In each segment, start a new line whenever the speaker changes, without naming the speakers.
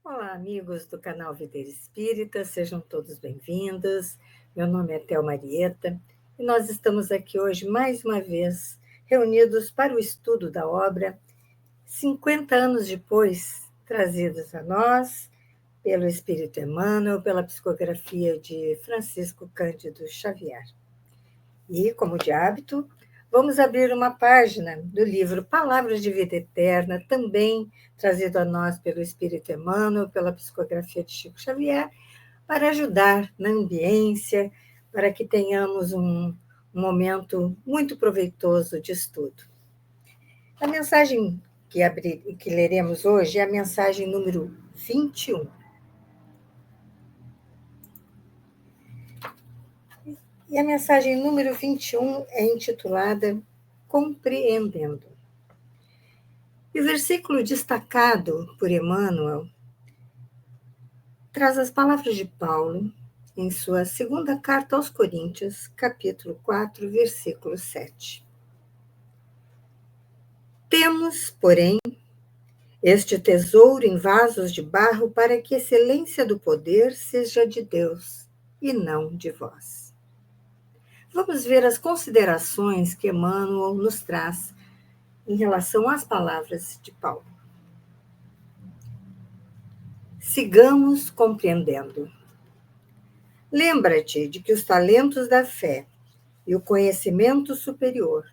Olá, amigos do canal Videira Espírita, sejam todos bem-vindos. Meu nome é Théo Marieta e nós estamos aqui hoje, mais uma vez, reunidos para o estudo da obra 50 anos depois, trazidos a nós pelo Espírito Emmanuel, pela psicografia de Francisco Cândido Xavier. E, como de hábito, vamos abrir uma página do livro Palavras de Vida Eterna, também trazido a nós pelo Espírito Emmanuel, pela psicografia de Chico Xavier, para ajudar na ambiência, para que tenhamos um momento muito proveitoso de estudo. A mensagem que leremos hoje é a mensagem número 21. E a mensagem número 21 é intitulada Compreendendo. E o versículo destacado por Emmanuel traz as palavras de Paulo em sua segunda carta aos Coríntios, capítulo 4, versículo 7. Temos, porém, este tesouro em vasos de barro para que a excelência do poder seja de Deus e não de vós. Vamos ver as considerações que Emmanuel nos traz em relação às palavras de Paulo. Sigamos compreendendo. Lembra-te de que os talentos da fé e o conhecimento superior,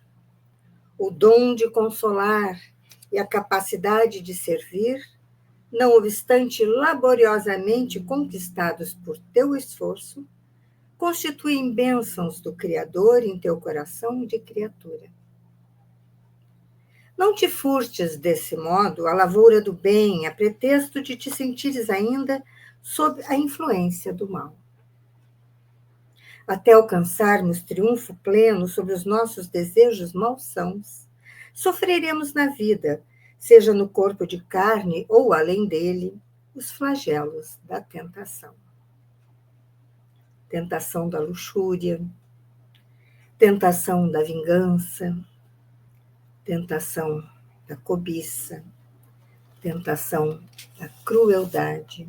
o dom de consolar e a capacidade de servir, não obstante laboriosamente conquistados por teu esforço, constituem bênçãos do Criador em teu coração de criatura. Não te furtes desse modo a lavoura do bem, a pretexto de te sentires ainda sob a influência do mal. Até alcançarmos triunfo pleno sobre os nossos desejos malsãos, sofreremos na vida, seja no corpo de carne ou além dele, os flagelos da tentação. Tentação da luxúria, tentação da vingança, tentação da cobiça, tentação da crueldade,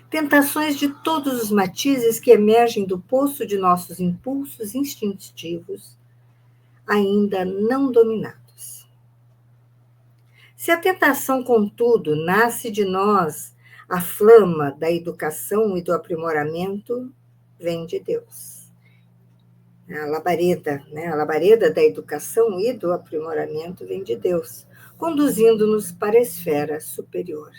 tentações de todos os matizes que emergem do poço de nossos impulsos instintivos, ainda não dominados. Se a tentação, contudo, nasce de nós, a flama da educação e do aprimoramento vem de Deus. A labareda da educação e do aprimoramento vem de Deus, conduzindo-nos para a esfera superior.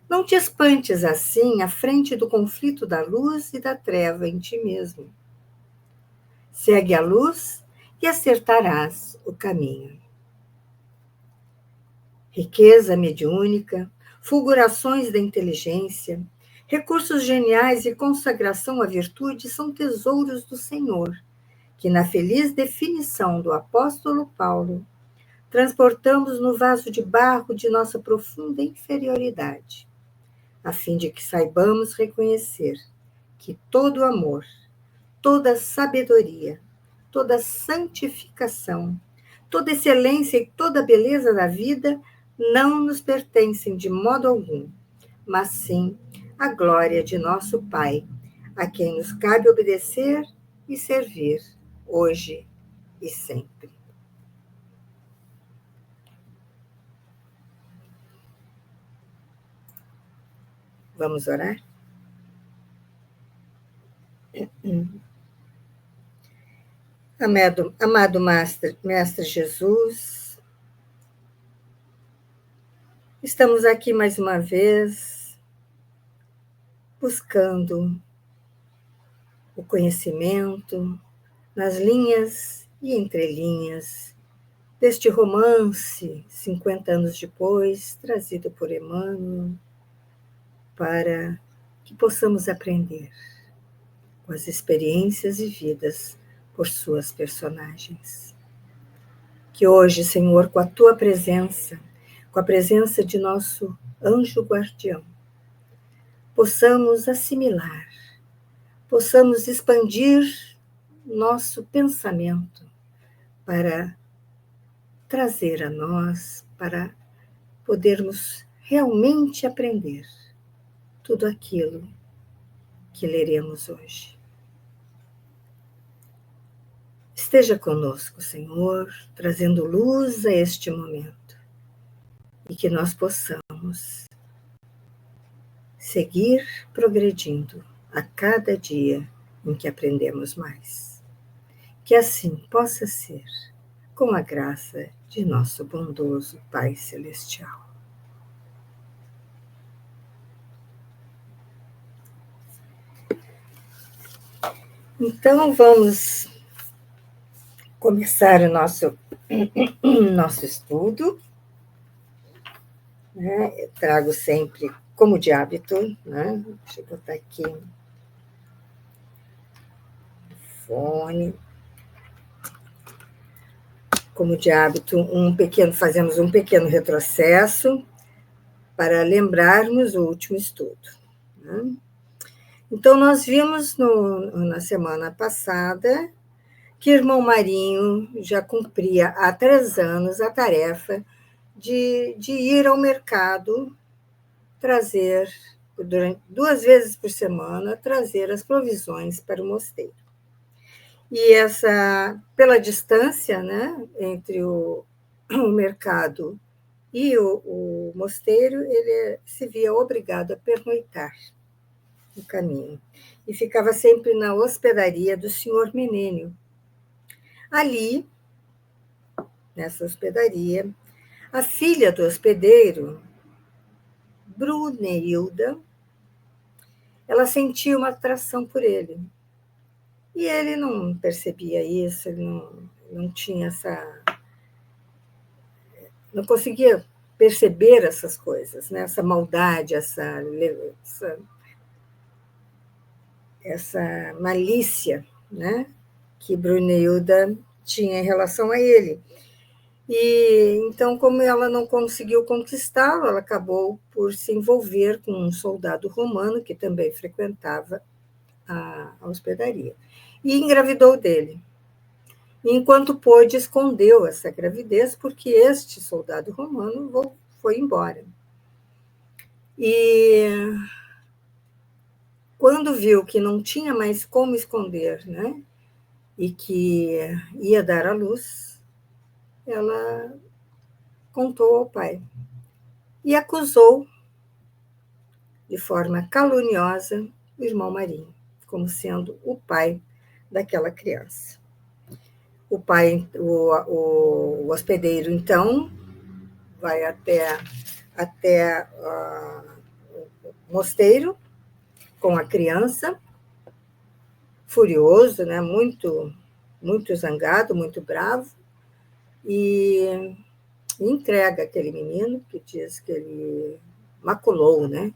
Não te espantes assim à frente do conflito da luz e da treva em ti mesmo. Segue a luz e acertarás o caminho. Riqueza mediúnica, fulgurações da inteligência, recursos geniais e consagração à virtude são tesouros do Senhor, que na feliz definição do apóstolo Paulo, transportamos no vaso de barro de nossa profunda inferioridade, a fim de que saibamos reconhecer que todo amor, toda sabedoria, toda santificação, toda excelência e toda beleza da vida não nos pertencem de modo algum, mas sim a glória de nosso Pai, a quem nos cabe obedecer e servir, hoje e sempre. Vamos orar? Amado Mestre Jesus, estamos aqui mais uma vez buscando o conhecimento nas linhas e entrelinhas deste romance, 50 anos depois, trazido por Emmanuel, para que possamos aprender com as experiências vividas por suas personagens. Que hoje, Senhor, com a tua presença, com a presença de nosso anjo guardião, possamos assimilar, possamos expandir nosso pensamento para trazer a nós, para podermos realmente aprender tudo aquilo que leremos hoje. Esteja conosco, Senhor, trazendo luz a este momento e que nós possamos seguir progredindo a cada dia em que aprendemos mais. Que assim possa ser, com a graça de nosso bondoso Pai Celestial. Então, vamos começar o nosso estudo. Eu trago sempre, como de hábito, né? Deixa eu botar aqui o fone. Como de hábito, fazemos um pequeno retrocesso para lembrarmos o último estudo. Né? Então, nós vimos na semana passada que irmão Marinho já cumpria há 3 anos a tarefa de ir ao mercado trazer, durante 2 vezes por semana, trazer as provisões para o mosteiro. E pela distância, né, entre o mercado e o mosteiro, ele se via obrigado a pernoitar no caminho. E ficava sempre na hospedaria do senhor Menênio. Ali, nessa hospedaria, a filha do hospedeiro, Brunilda, ela sentia uma atração por ele. E ele não percebia isso, ele não tinha não conseguia perceber essas coisas, né? Essa maldade, essa malícia, né? Que Brunilda tinha em relação a ele. E então, como ela não conseguiu conquistá-lo, ela acabou por se envolver com um soldado romano que também frequentava a hospedaria. E engravidou dele. E, enquanto pôde, escondeu essa gravidez, porque este soldado romano foi embora. E quando viu que não tinha mais como esconder, né, e que ia dar à luz, ela contou ao pai e acusou, de forma caluniosa, o irmão Marinho, como sendo o pai daquela criança. O pai, o hospedeiro, então, vai até o mosteiro com a criança, furioso, né? Muito, muito zangado, muito bravo, e entrega aquele menino, que diz que ele maculou, né?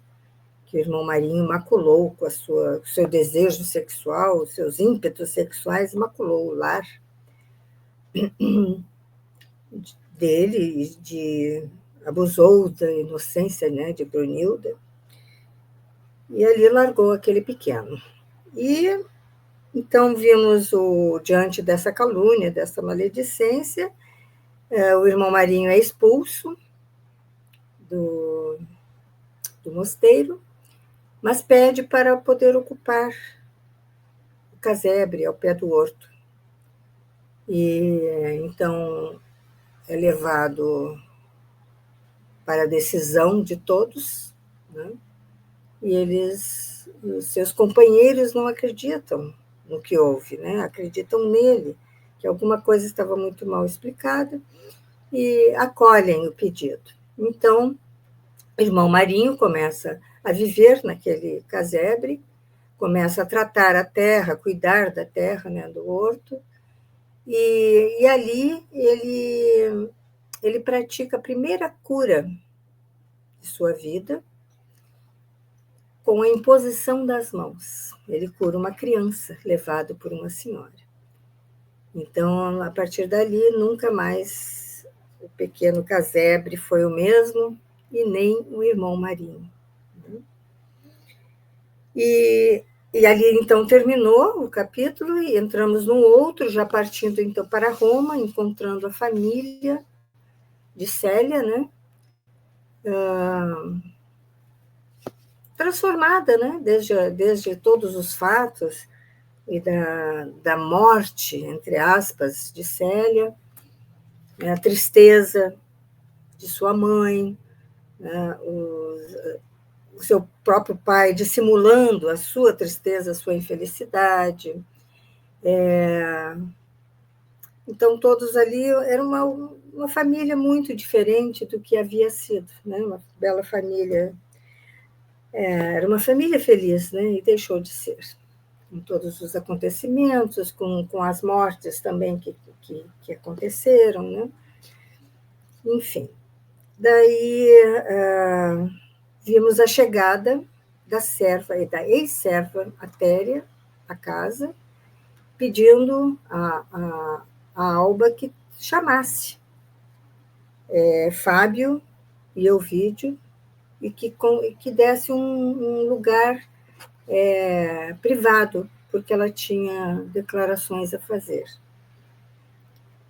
Que o irmão Marinho maculou com o seu desejo sexual, os seus ímpetos sexuais, maculou o lar dele, abusou da inocência, né, de Brunilda, e ali largou aquele pequeno. E então vimos diante dessa calúnia, dessa maledicência, o irmão Marinho é expulso do mosteiro, mas pede para poder ocupar o casebre ao pé do horto. E então é levado para a decisão de todos, né? E os seus companheiros não acreditam no que houve, né? Acreditam nele, que alguma coisa estava muito mal explicada, e acolhem o pedido. Então, o irmão Marinho começa a viver naquele casebre, começa a tratar a terra, cuidar da terra, né, do horto, e ali ele pratica a primeira cura de sua vida com a imposição das mãos. Ele cura uma criança levado por uma senhora. Então, a partir dali, nunca mais o pequeno casebre foi o mesmo, e nem o irmão Marinho. E ali, então, terminou o capítulo, e entramos num outro, já partindo, então, para Roma, encontrando a família de Célia, né? transformada, né? Desde todos os fatos e da morte, entre aspas, de Célia, a tristeza de sua mãe, né? O seu próprio pai dissimulando a sua tristeza, a sua infelicidade. Então, todos ali eram uma família muito diferente do que havia sido, né? Uma bela família. Era uma família feliz, né? E deixou de ser. Com todos os acontecimentos, com as mortes também que aconteceram, né? Enfim. Daí vimos a chegada da serva e da ex-serva Atéria à casa, pedindo a Alba que chamasse Fábio e Ovídio e que desse um lugar privado, porque ela tinha declarações a fazer.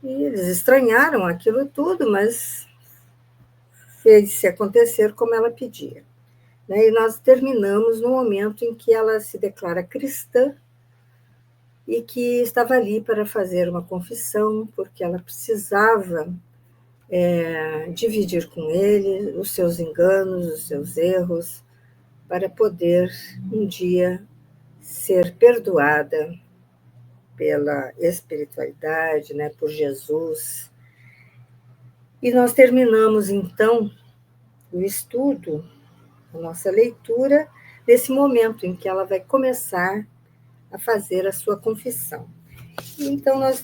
E eles estranharam aquilo tudo, mas fez-se acontecer como ela pedia. E nós terminamos no momento em que ela se declara cristã e que estava ali para fazer uma confissão, porque ela precisava dividir com ele os seus enganos, os seus erros, para poder um dia ser perdoada pela espiritualidade, né, por Jesus. E nós terminamos, então, o estudo, a nossa leitura, nesse momento em que ela vai começar a fazer a sua confissão. Então, nós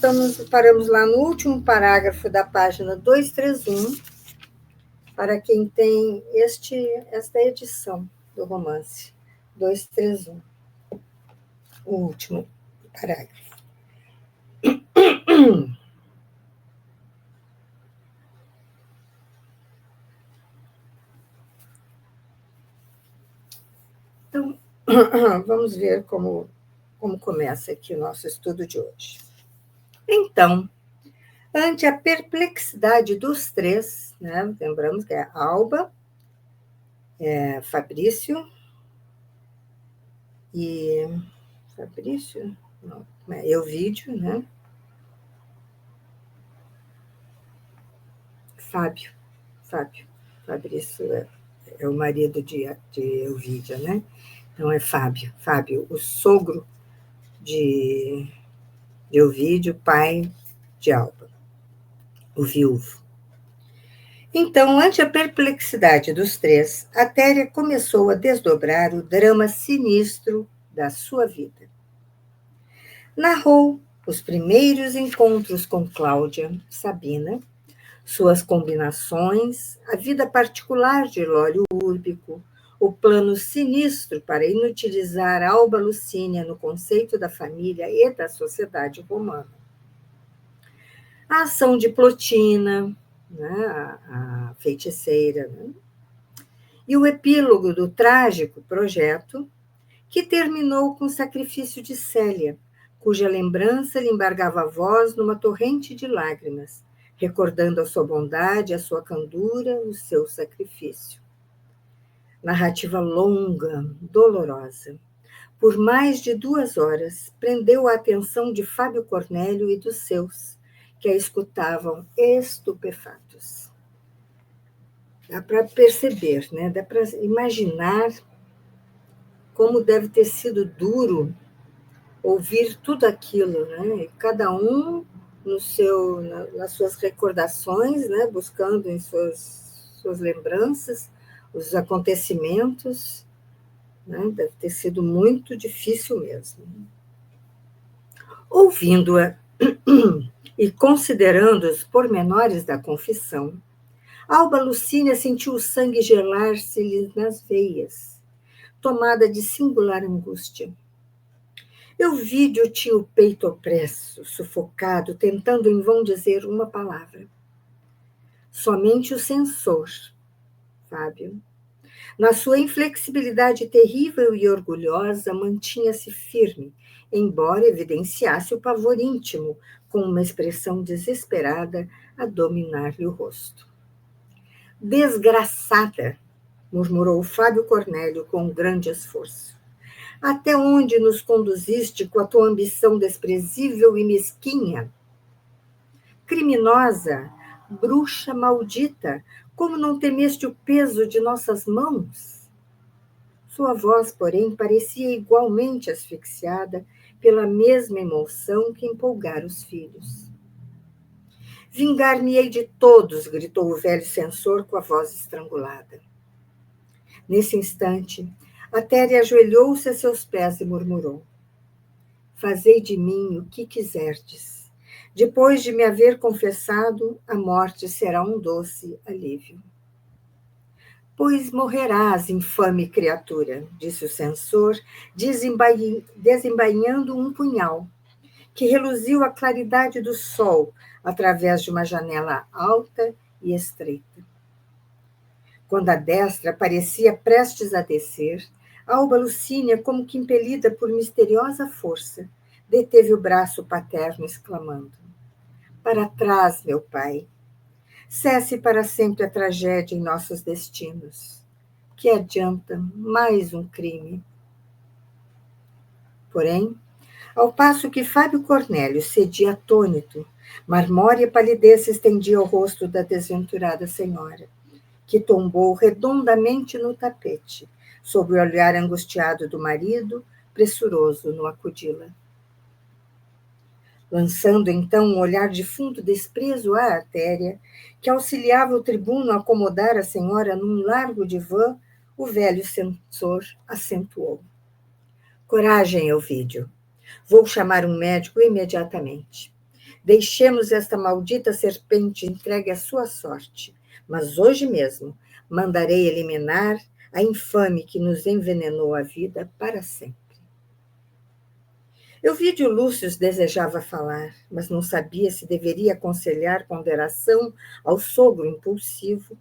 paramos lá no último parágrafo da página 231, para quem tem esta edição do romance, 231, o último parágrafo. Então, vamos ver como começa aqui o nosso estudo de hoje. Então, ante a perplexidade dos três, né, lembramos que é Alba, Fabrício e... Fabrício? Não, Ovídio, né? Fábio. Fabrício é o marido de Ovídia, né? Então, é Fábio, o sogro de Ovídio, pai de Alba, o viúvo. Então, ante a perplexidade dos três, Atéria começou a desdobrar o drama sinistro da sua vida. Narrou os primeiros encontros com Cláudia, Sabina, suas combinações, a vida particular de Lólio Úrbico, o plano sinistro para inutilizar Alba Lucínia no conceito da família e da sociedade romana. A ação de Plotina, né, a feiticeira, né, e o epílogo do trágico projeto, que terminou com o sacrifício de Célia, cuja lembrança lhe embargava a voz numa torrente de lágrimas, recordando a sua bondade, a sua candura, o seu sacrifício. Narrativa longa, dolorosa. Por mais de 2 horas, prendeu a atenção de Fábio Cornélio e dos seus, que a escutavam estupefatos. Dá para perceber, né? Dá para imaginar como deve ter sido duro ouvir tudo aquilo, né? Cada um nas suas recordações, né? Buscando em suas lembranças os acontecimentos, né? Deve ter sido muito difícil mesmo. Ouvindo-a e considerando os pormenores da confissão, Alba Lucínia sentiu o sangue gelar-se-lhe nas veias, tomada de singular angústia. Ovídio tinha o peito opresso, sufocado, tentando em vão dizer uma palavra. Somente o censor, Fábio, na sua inflexibilidade terrível e orgulhosa, mantinha-se firme, embora evidenciasse o pavor íntimo, com uma expressão desesperada a dominar-lhe o rosto. Desgraçada, murmurou Fábio Cornélio com grande esforço. Até onde nos conduziste com a tua ambição desprezível e mesquinha? Criminosa, bruxa maldita, como não temeste o peso de nossas mãos? Sua voz, porém, parecia igualmente asfixiada pela mesma emoção que empolgara os filhos. Vingar-me-ei de todos, gritou o velho censor com a voz estrangulada. Nesse instante, Atéria ajoelhou-se a seus pés e murmurou: Fazei de mim o que quiserdes. Depois de me haver confessado, a morte será um doce alívio. Pois morrerás, infame criatura, disse o censor, desembainhando um punhal, que reluziu a claridade do sol através de uma janela alta e estreita. Quando a destra parecia prestes a descer, Alba Lucínia, como que impelida por misteriosa força, deteve o braço paterno, exclamando: Para trás, meu pai. Cesse para sempre a tragédia em nossos destinos. Que adianta mais um crime? Porém, ao passo que Fábio Cornélio cedia atônito, marmórea palidez se estendia ao rosto da desventurada senhora, que tombou redondamente no tapete, sob o olhar angustiado do marido, pressuroso no acudi-la. Lançando então um olhar de fundo desprezo à Artéria, que auxiliava o tribuno a acomodar a senhora num largo divã, o velho censor acentuou: Coragem, Ovídio. Vou chamar um médico imediatamente. Deixemos esta maldita serpente entregue à sua sorte, mas hoje mesmo mandarei eliminar a infame que nos envenenou a vida para sempre. Euvídio Lúcio desejava falar, mas não sabia se deveria aconselhar ponderação ao sogro impulsivo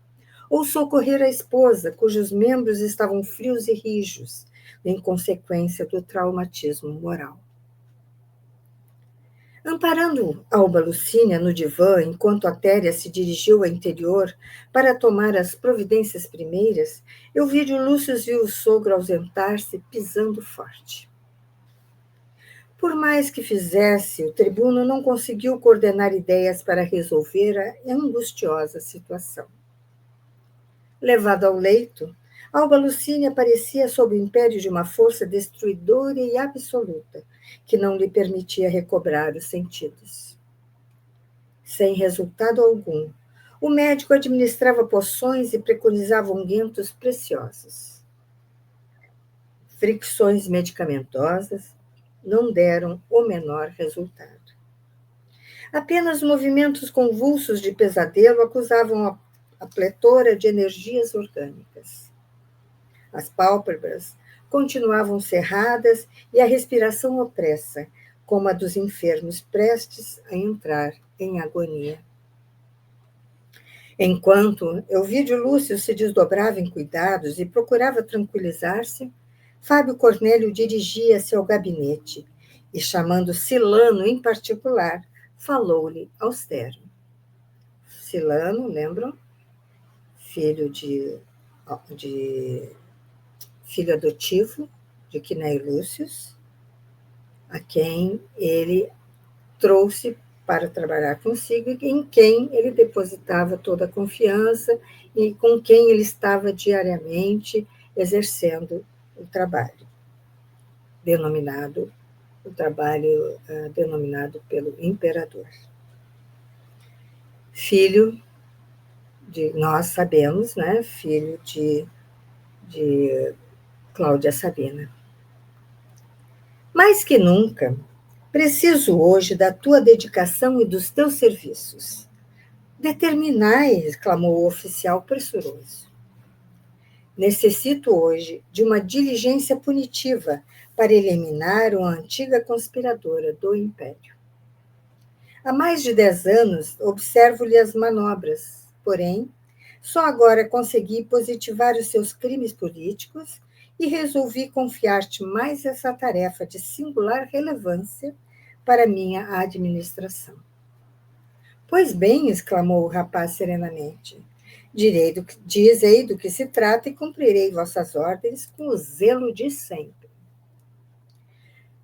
ou socorrer a esposa, cujos membros estavam frios e rijos, em consequência do traumatismo moral. Amparando Alba Lucínia no divã, enquanto Atéria se dirigiu ao interior para tomar as providências primeiras, Euvídio Lúcio viu o sogro ausentar-se, pisando forte. Por mais que fizesse, o tribuno não conseguiu coordenar ideias para resolver a angustiosa situação. Levado ao leito, Alba Lucínia parecia sob o império de uma força destruidora e absoluta, que não lhe permitia recobrar os sentidos. Sem resultado algum, o médico administrava poções e preconizava ungüentos preciosos. Fricções medicamentosas não deram o menor resultado. Apenas movimentos convulsos de pesadelo acusavam a pletora de energias orgânicas. As pálpebras continuavam cerradas e a respiração opressa, como a dos enfermos prestes a entrar em agonia. Enquanto Euvídio Lúcio se desdobrava em cuidados e procurava tranquilizar-se, Fábio Cornélio dirigia-se ao gabinete e, chamando Silano em particular, falou-lhe austero. Silano, lembram? Filho filho adotivo de Quinéio Lúcio, a quem ele trouxe para trabalhar consigo e em quem ele depositava toda a confiança e com quem ele estava diariamente exercendo o trabalho, denominado pelo imperador. Filho de, nós sabemos, né, filho de Cláudia Sabina. Mais que nunca, preciso hoje da tua dedicação e dos teus serviços. Determinai, exclamou o oficial pressuroso. Necessito hoje de uma diligência punitiva para eliminar uma antiga conspiradora do Império. Há mais de 10 anos observo-lhe as manobras, porém, só agora consegui positivar os seus crimes políticos e resolvi confiar-te mais essa tarefa de singular relevância para minha administração. Pois bem, exclamou o rapaz serenamente, Dizei do que se trata e cumprirei vossas ordens com o zelo de sempre.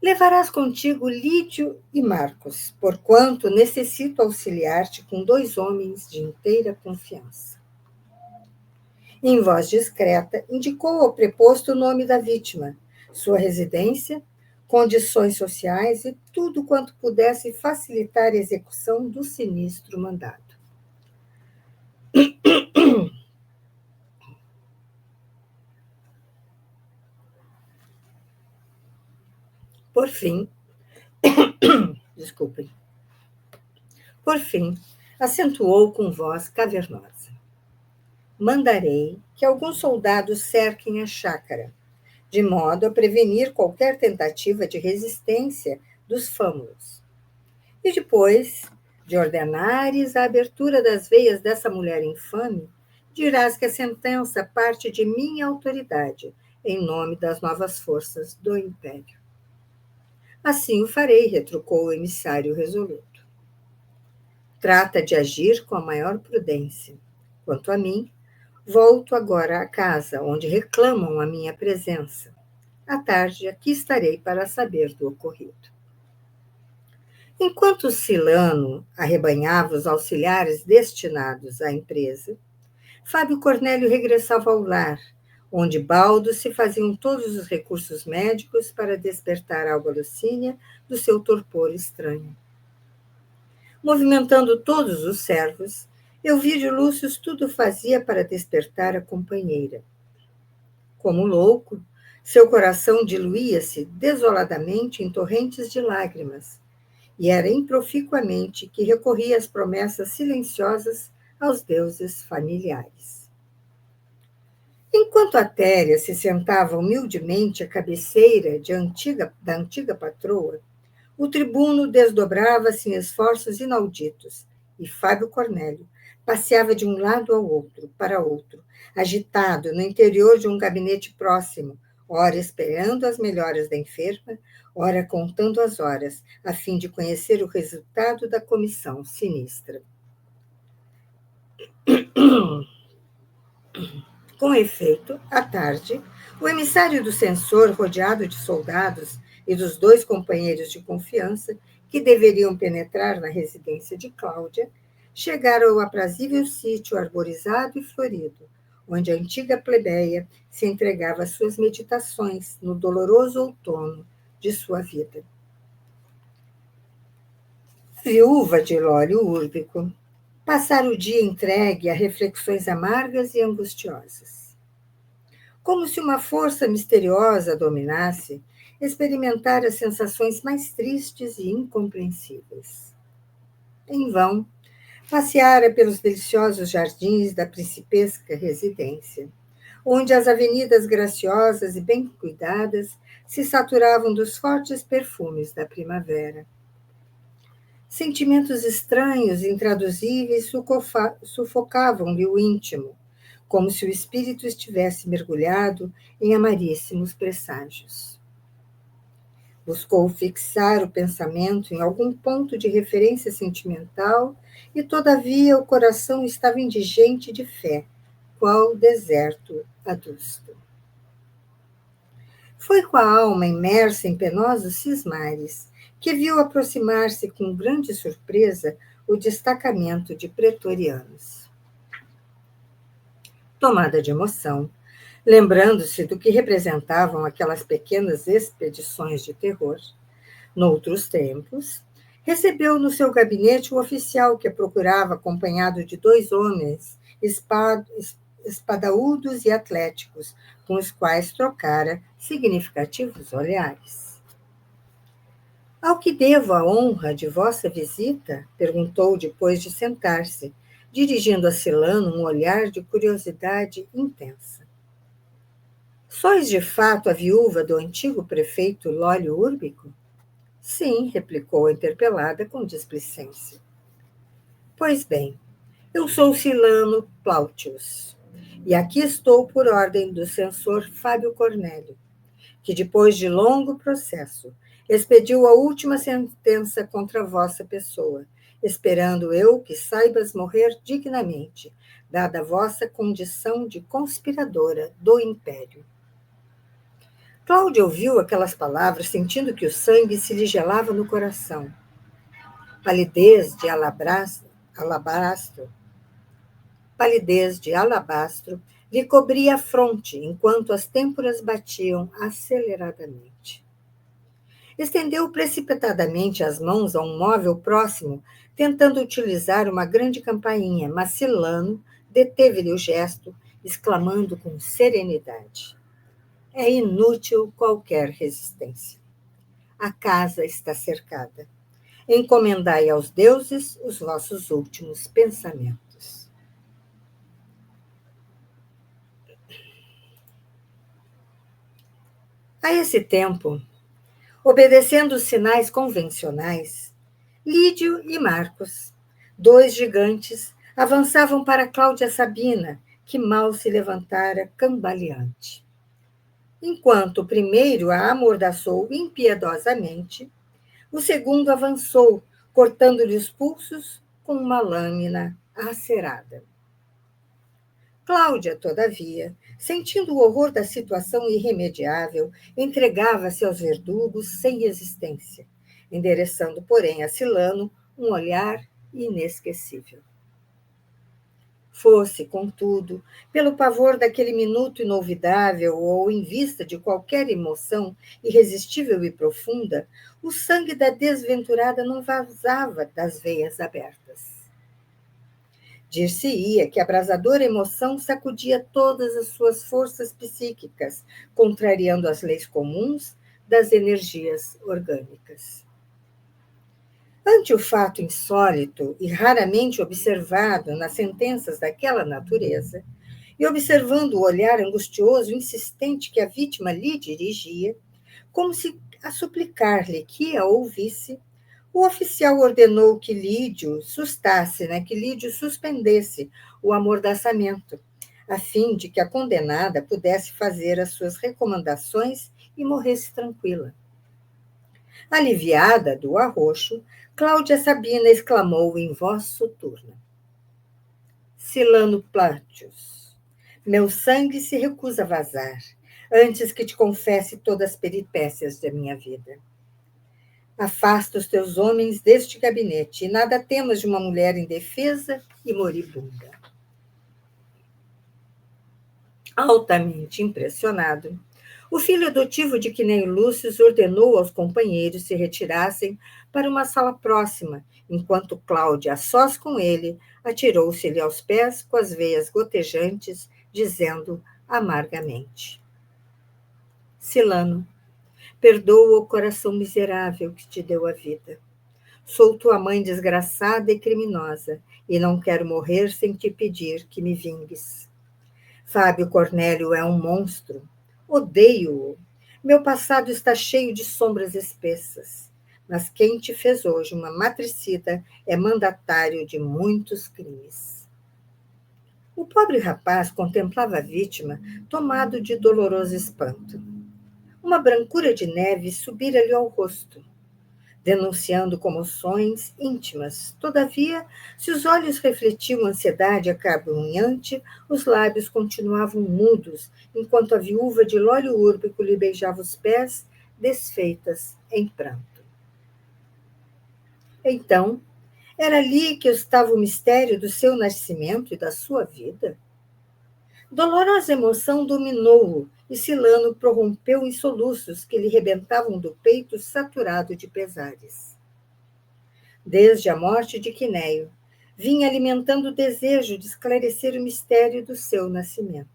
Levarás contigo Lídio e Marcos, porquanto necessito auxiliar-te com 2 homens de inteira confiança. Em voz discreta, indicou ao preposto o nome da vítima, sua residência, condições sociais e tudo quanto pudesse facilitar a execução do sinistro mandado. Por fim, desculpem. Por fim, acentuou com voz cavernosa: mandarei que alguns soldados cerquem a chácara, de modo a prevenir qualquer tentativa de resistência dos fâmulos. E depois de ordenares a abertura das veias dessa mulher infame, dirás que a sentença parte de minha autoridade, em nome das novas forças do império. Assim o farei, retrucou o emissário resoluto. Trata de agir com a maior prudência. Quanto a mim, volto agora à casa, onde reclamam a minha presença. À tarde, aqui estarei para saber do ocorrido. Enquanto Silano arrebanhava os auxiliares destinados à empresa, Fábio Cornélio regressava ao lar, onde baldo se faziam todos os recursos médicos para despertar Alba Lucínia do seu torpor estranho. Movimentando todos os servos, Elvídio Lúcio tudo fazia para despertar a companheira. Como louco, seu coração diluía-se desoladamente em torrentes de lágrimas, e era improficuamente que recorria às promessas silenciosas aos deuses familiares. Enquanto Atéria se sentava humildemente à cabeceira da antiga patroa, o tribuno desdobrava-se em esforços inauditos, e Fábio Cornélio passeava de um lado ao outro, para outro, agitado no interior de um gabinete próximo, ora esperando as melhoras da enferma, ora contando as horas, a fim de conhecer o resultado da comissão sinistra. Com efeito, à tarde, o emissário do censor, rodeado de soldados e dos 2 companheiros de confiança, que deveriam penetrar na residência de Cláudia, chegaram ao aprazível sítio arborizado e florido, onde a antiga plebeia se entregava às suas meditações no doloroso outono de sua vida. Viúva de Lólio Úrbico, passara o dia entregue a reflexões amargas e angustiosas. Como se uma força misteriosa a dominasse, experimentara sensações mais tristes e incompreensíveis. Em vão, passeara pelos deliciosos jardins da principesca residência, onde as avenidas graciosas e bem cuidadas se saturavam dos fortes perfumes da primavera. Sentimentos estranhos e intraduzíveis sufocavam-lhe o íntimo, como se o espírito estivesse mergulhado em amaríssimos presságios. Buscou fixar o pensamento em algum ponto de referência sentimental e, todavia, o coração estava indigente de fé, qual deserto adusto. Foi com a alma imersa em penosos cismares que viu aproximar-se com grande surpresa o destacamento de pretorianos. Tomada de emoção, lembrando-se do que representavam aquelas pequenas expedições de terror, noutros tempos, recebeu no seu gabinete o oficial que a procurava acompanhado de 2 homens espadaúdos e atléticos, com os quais trocara significativos olhares. Ao que devo a honra de vossa visita? Perguntou depois de sentar-se, dirigindo a Silano um olhar de curiosidade intensa. Sois de fato a viúva do antigo prefeito Lólio Úrbico? Sim, replicou a interpelada com displicência. Pois bem, eu sou Silano Plautius, e aqui estou por ordem do censor Fábio Cornélio, que depois de longo processo expediu a última sentença contra a vossa pessoa, esperando eu que saibas morrer dignamente, dada a vossa condição de conspiradora do império. Cláudia ouviu aquelas palavras, sentindo que o sangue se lhe gelava no coração. Palidez de alabastro, palidez de alabastro lhe cobria a fronte, enquanto as têmporas batiam aceleradamente. Estendeu precipitadamente as mãos a um móvel próximo, tentando utilizar uma grande campainha, mas Silano deteve-lhe o gesto, exclamando com serenidade: é inútil qualquer resistência. A casa está cercada. Encomendai aos deuses os vossos últimos pensamentos. A esse tempo, obedecendo os sinais convencionais, Lídio e Marcos, dois gigantes, avançavam para Cláudia Sabina, que mal se levantara cambaleante. Enquanto o primeiro a amordaçou impiedosamente, o segundo avançou, cortando-lhe os pulsos com uma lâmina acerada. Cláudia, todavia, sentindo o horror da situação irremediável, entregava-se aos verdugos sem resistência, endereçando, porém, a Silano um olhar inesquecível. Fosse, contudo, pelo pavor daquele minuto inolvidável ou em vista de qualquer emoção irresistível e profunda, o sangue da desventurada não vazava das veias abertas. Dir-se-ia que a abrasadora emoção sacudia todas as suas forças psíquicas, contrariando as leis comuns das energias orgânicas. Ante o fato insólito e raramente observado nas sentenças daquela natureza, e observando o olhar angustioso e insistente que a vítima lhe dirigia, como se a suplicar-lhe que a ouvisse, o oficial ordenou que Lídio que Lídio suspendesse o amordaçamento, a fim de que a condenada pudesse fazer as suas recomendações e morresse tranquila. Aliviada do arroxo, Cláudia Sabina exclamou em voz soturna: Silano Plátios, meu sangue se recusa a vazar, antes que te confesse todas as peripécias da minha vida. Afasta os teus homens deste gabinete, e nada temas de uma mulher indefesa e moribunda. Altamente impressionado, o filho adotivo de Quinéio Lúcio ordenou aos companheiros se retirassem para uma sala próxima, enquanto Cláudia, a sós com ele, atirou-se-lhe aos pés com as veias gotejantes, dizendo amargamente: Silano, perdoa o coração miserável que te deu a vida. Sou tua mãe desgraçada e criminosa, e não quero morrer sem te pedir que me vingues. Fábio Cornélio é um monstro. Odeio-o. Meu passado está cheio de sombras espessas. Mas quem te fez hoje uma matricida é mandatário de muitos crimes. O pobre rapaz contemplava a vítima, tomado de doloroso espanto. Uma brancura de neve subira-lhe ao rosto, denunciando comoções íntimas. Todavia, se os olhos refletiam ansiedade acabrunhante, os lábios continuavam mudos, enquanto a viúva de Lólio Úrbico lhe beijava os pés, desfeitas em pranto. Então, era ali que estava o mistério do seu nascimento e da sua vida? Dolorosa emoção dominou-o, e Silano prorrompeu em soluços que lhe rebentavam do peito saturado de pesares. Desde a morte de Quinéio, vinha alimentando o desejo de esclarecer o mistério do seu nascimento.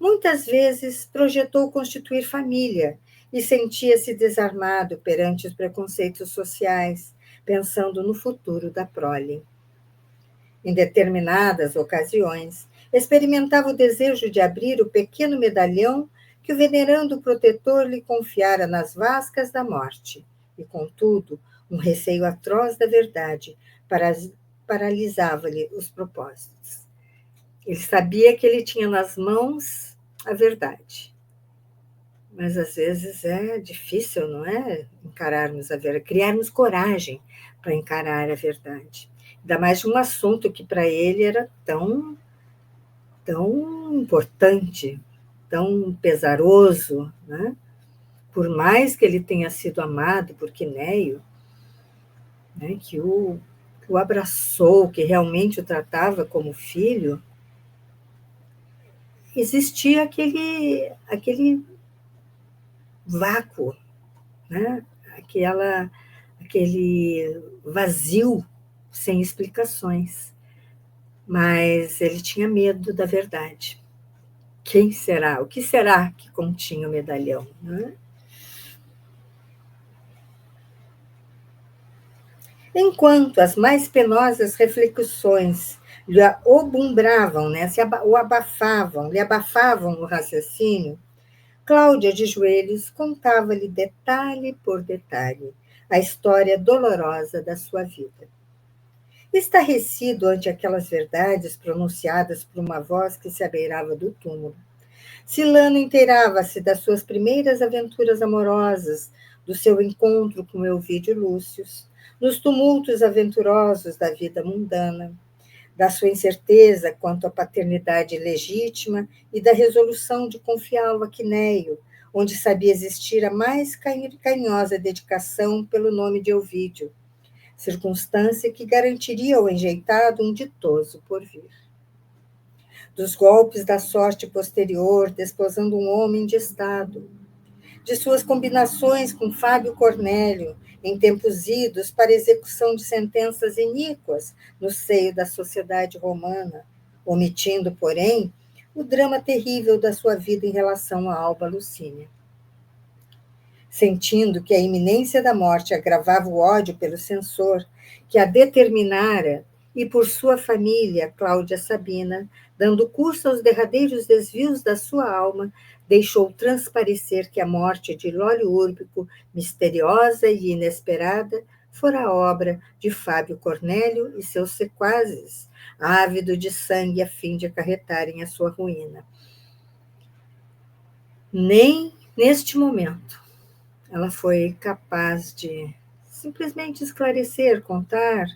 Muitas vezes projetou constituir família e sentia-se desarmado perante os preconceitos sociais, pensando no futuro da prole. Em determinadas ocasiões, experimentava o desejo de abrir o pequeno medalhão que o venerando protetor lhe confiara nas vascas da morte, e, contudo, um receio atroz da verdade paralisava-lhe os propósitos. Ele sabia que ele tinha nas mãos a verdade. Mas às vezes é difícil, não é? Encararmos a verdade, criarmos coragem para encarar a verdade. Ainda mais de um assunto que para ele era tão importante, tão pesaroso, né? Por mais que ele tenha sido amado por Quinéio, né, que o abraçou, que realmente o tratava como filho, existia aquele vácuo, né? Aquele vazio sem explicações. Mas ele tinha medo da verdade. Quem será? O que será que continha o medalhão? Né? Enquanto as mais penosas reflexões lhe obumbravam, né, o abafavam, lhe abafavam o raciocínio, Cláudia, de joelhos, contava-lhe detalhe por detalhe a história dolorosa da sua vida. Estarrecido ante aquelas verdades pronunciadas por uma voz que se abeirava do túmulo, Silano inteirava-se das suas primeiras aventuras amorosas, do seu encontro com Elvídio Lúcius, nos tumultos aventurosos da vida mundana, da sua incerteza quanto à paternidade legítima e da resolução de confiá-lo a Quinéio, onde sabia existir a mais carinhosa dedicação pelo nome de Elvídio, circunstância que garantiria ao enjeitado um ditoso porvir. Dos golpes da sorte posterior, desposando um homem de Estado, de suas combinações com Fábio Cornélio, em tempos idos para execução de sentenças iníquas no seio da sociedade romana, omitindo, porém, o drama terrível da sua vida em relação a Alba Lucínia. Sentindo que a iminência da morte agravava o ódio pelo censor, que a determinara, e por sua família, Cláudia Sabina, dando curso aos derradeiros desvios da sua alma, deixou transparecer que a morte de Lólio Úrbico, misteriosa e inesperada, fora obra de Fábio Cornélio e seus sequazes, ávido de sangue a fim de acarretarem a sua ruína. Nem neste momento ela foi capaz de simplesmente esclarecer, contar,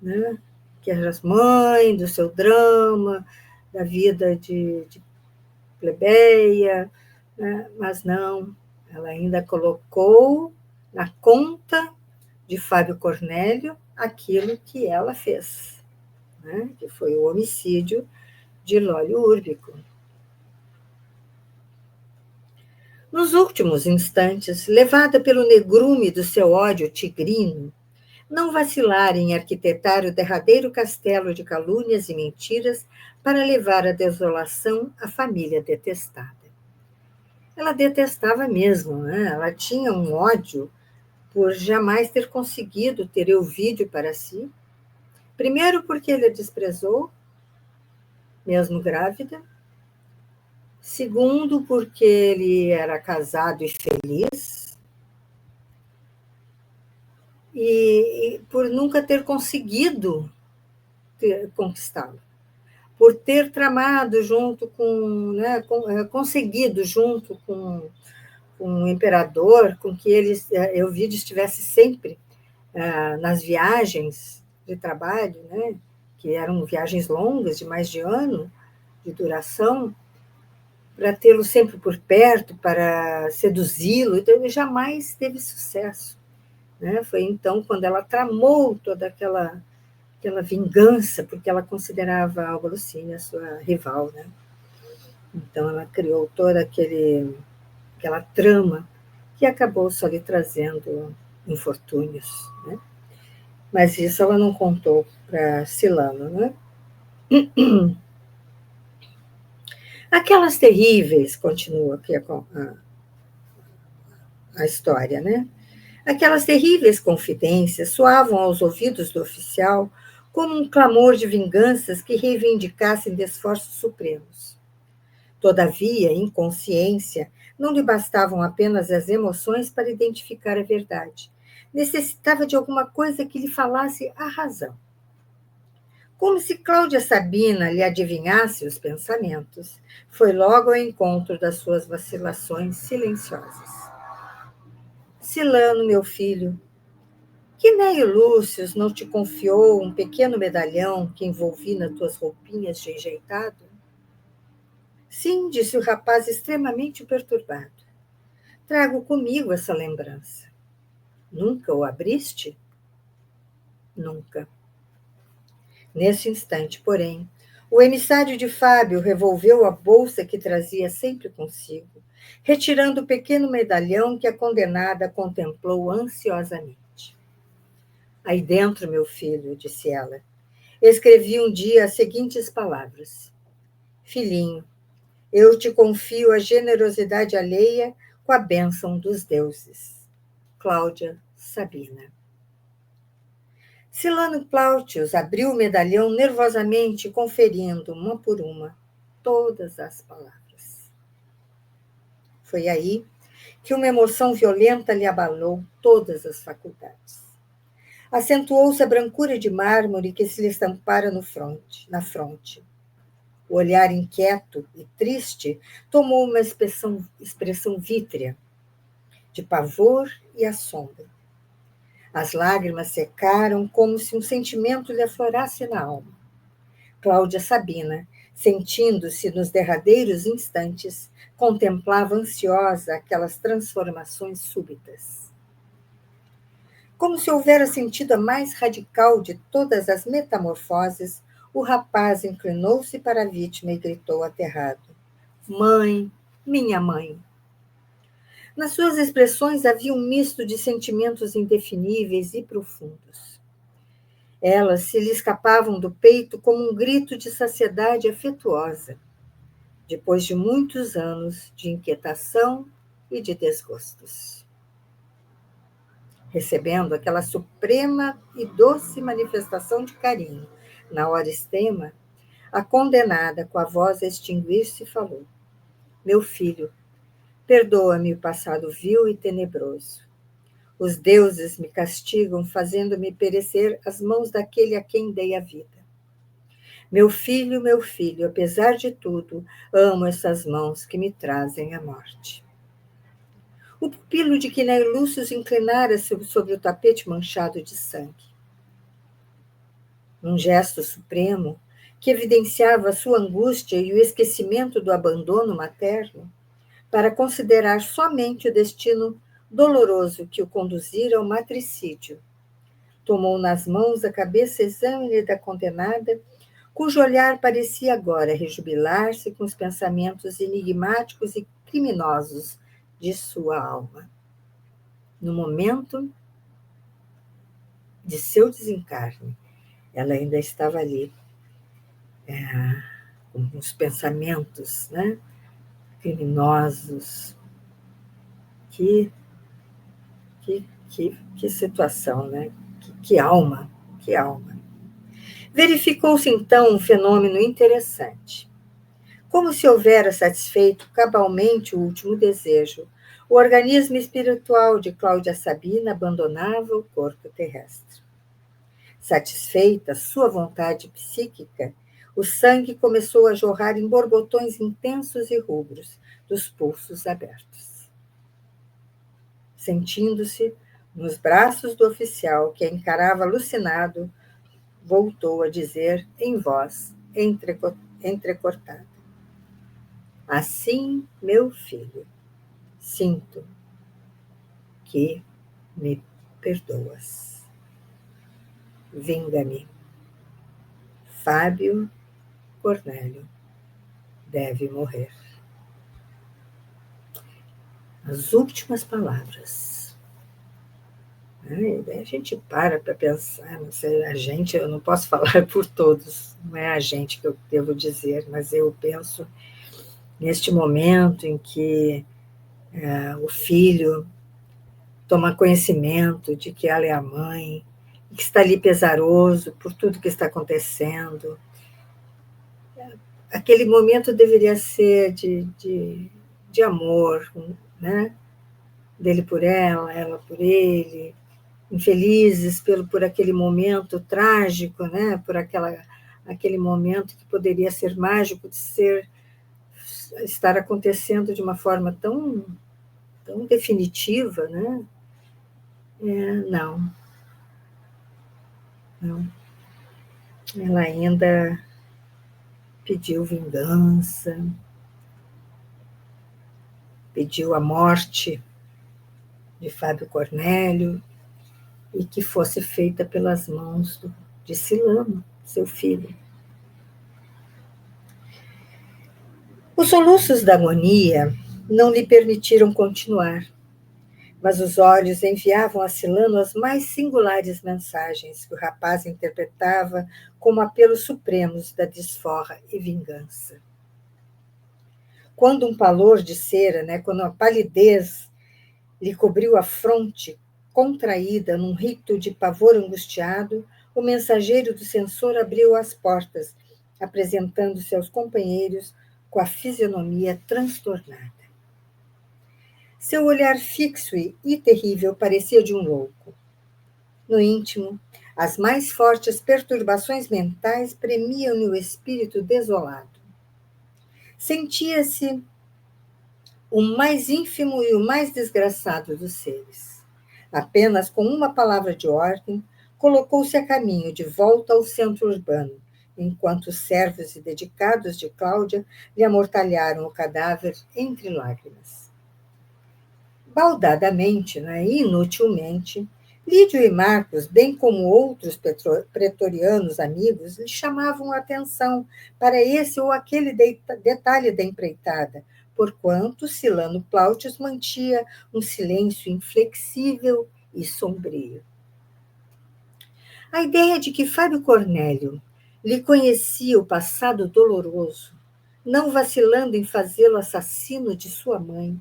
né, que era mãe do seu drama, da vida de plebeia, né, mas não, ela ainda colocou na conta de Fábio Cornélio aquilo que ela fez, né, que foi o homicídio de Lólio Úrbico. Nos últimos instantes, levada pelo negrume do seu ódio tigrino, não vacilara em arquitetar o derradeiro castelo de calúnias e mentiras para levar à desolação a família detestada. Ela detestava mesmo, né? Ela tinha um ódio por jamais ter conseguido ter Elvídio para si. Primeiro porque ele a desprezou, mesmo grávida. Segundo porque ele era casado e feliz. E por nunca ter conseguido conquistá-lo. Por ter tramado junto com, né, conseguido junto com o imperador, com que Elvídio estivesse sempre nas viagens de trabalho, né, que eram viagens longas, de mais de ano de duração, para tê-lo sempre por perto, para seduzi-lo, então ele jamais teve sucesso. Né? Foi então quando ela tramou toda aquela vingança, porque ela considerava a Alba Lucínia sua rival. Né? Então ela criou toda aquela trama que acabou só lhe trazendo infortúnios. Né? Mas isso ela não contou para Silano. Né? Aquelas terríveis, continua aqui a história, né? Aquelas terríveis confidências soavam aos ouvidos do oficial como um clamor de vinganças que reivindicassem esforços supremos. Todavia, em consciência, não lhe bastavam apenas as emoções para identificar a verdade. Necessitava de alguma coisa que lhe falasse a razão. Como se Cláudia Sabina lhe adivinhasse os pensamentos, foi logo ao encontro das suas vacilações silenciosas. Silano, meu filho, Que Neio Lúcio não te confiou um pequeno medalhão que envolvi nas tuas roupinhas de enjeitado? Sim, disse o rapaz extremamente perturbado. Trago comigo essa lembrança. Nunca o abriste? Nunca. Nesse instante, porém, o emissário de Fábio revolveu a bolsa que trazia sempre consigo, retirando o pequeno medalhão que a condenada contemplou ansiosamente. Aí dentro, meu filho, disse ela, escrevi um dia as seguintes palavras. Filhinho, eu te confio a generosidade alheia com a bênção dos deuses. Cláudia Sabina. Silano Plautius abriu o medalhão nervosamente, conferindo, uma por uma, todas as palavras. Foi aí que uma emoção violenta lhe abalou todas as faculdades. Acentuou-se a brancura de mármore que se lhe estampara na fronte. O olhar inquieto e triste tomou uma expressão vítrea, de pavor e assombro. As lágrimas secaram como se um sentimento lhe aflorasse na alma. Cláudia Sabina, sentindo-se nos derradeiros instantes, contemplava ansiosa aquelas transformações súbitas. Como se houvera sentido a mais radical de todas as metamorfoses, o rapaz inclinou-se para a vítima e gritou aterrado: Mãe, minha mãe! Nas suas expressões havia um misto de sentimentos indefiníveis e profundos. Elas se lhe escapavam do peito como um grito de saciedade afetuosa, depois de muitos anos de inquietação e de desgostos. Recebendo aquela suprema e doce manifestação de carinho, na hora extrema, a condenada, com a voz a extinguir-se, falou: Meu filho, perdoa-me o passado vil e tenebroso. Os deuses me castigam, fazendo-me perecer às mãos daquele a quem dei a vida. Meu filho, apesar de tudo, amo essas mãos que me trazem a morte. O pupilo de Quinéio Lúcio inclinara-se sobre o tapete manchado de sangue. Num gesto supremo, que evidenciava a sua angústia e o esquecimento do abandono materno, para considerar somente o destino doloroso que o conduzira ao matricídio, tomou nas mãos a cabeça exânime da condenada, cujo olhar parecia agora rejubilar-se com os pensamentos enigmáticos e criminosos de sua alma. No momento de seu desencarne, ela ainda estava ali, com os pensamentos, né, criminosos. Que situação, né? Que alma, que alma. Verificou-se, então, um fenômeno interessante. Como se houvera satisfeito cabalmente o último desejo, o organismo espiritual de Cláudia Sabina abandonava o corpo terrestre. Satisfeita sua vontade psíquica, o sangue começou a jorrar em borbotões intensos e rubros dos pulsos abertos. Sentindo-se nos braços do oficial, que a encarava alucinado, voltou a dizer em voz entrecortada: Assim, meu filho, sinto que me perdoas. Vinga-me. Fábio Cornélio deve morrer. As últimas palavras. A gente para pensar, não sei, a gente, eu não posso falar por todos, não é a gente que eu devo dizer, mas eu penso neste momento em que o filho toma conhecimento de que ela é a mãe, que está ali pesaroso por tudo que está acontecendo. Aquele momento deveria ser de amor, né? Dele por ela por ele, infelizes por aquele momento trágico, né? Por aquele momento que poderia ser mágico de estar acontecendo de uma forma tão definitiva, né? Não. Não. Ela ainda pediu vingança, pediu a morte de Fábio Cornélio e que fosse feita pelas mãos de Silano, seu filho. Os soluços da agonia não lhe permitiram continuar, mas os olhos enviavam a Silano as mais singulares mensagens que o rapaz interpretava como apelos supremos da desforra e vingança. Quando um palor de cera, quando a palidez lhe cobriu a fronte, contraída num rito de pavor angustiado, o mensageiro do censor abriu as portas, apresentando-se aos companheiros com a fisionomia transtornada. Seu olhar fixo e terrível parecia de um louco. No íntimo, as mais fortes perturbações mentais premiam-lhe o espírito desolado. Sentia-se o mais ínfimo e o mais desgraçado dos seres. Apenas com uma palavra de ordem, colocou-se a caminho de volta ao centro urbano, enquanto os servos e dedicados de Cláudia lhe amortalharam o cadáver entre lágrimas. Baldadamente, inutilmente, Lídio e Marcos, bem como outros pretorianos amigos, lhe chamavam a atenção para esse ou aquele detalhe da empreitada, porquanto Silano Plautius mantinha um silêncio inflexível e sombrio. A ideia de que Fábio Cornélio lhe conhecia o passado doloroso, não vacilando em fazê-lo assassino de sua mãe,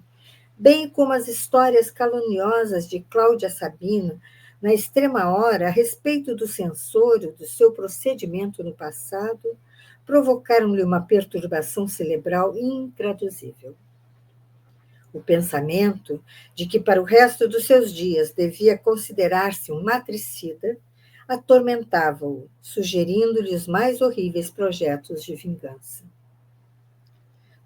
bem como as histórias caluniosas de Cláudia Sabino, na extrema hora, a respeito do censório do seu procedimento no passado, provocaram-lhe uma perturbação cerebral intraduzível. O pensamento de que para o resto dos seus dias devia considerar-se um matricida atormentava-o, sugerindo-lhe os mais horríveis projetos de vingança.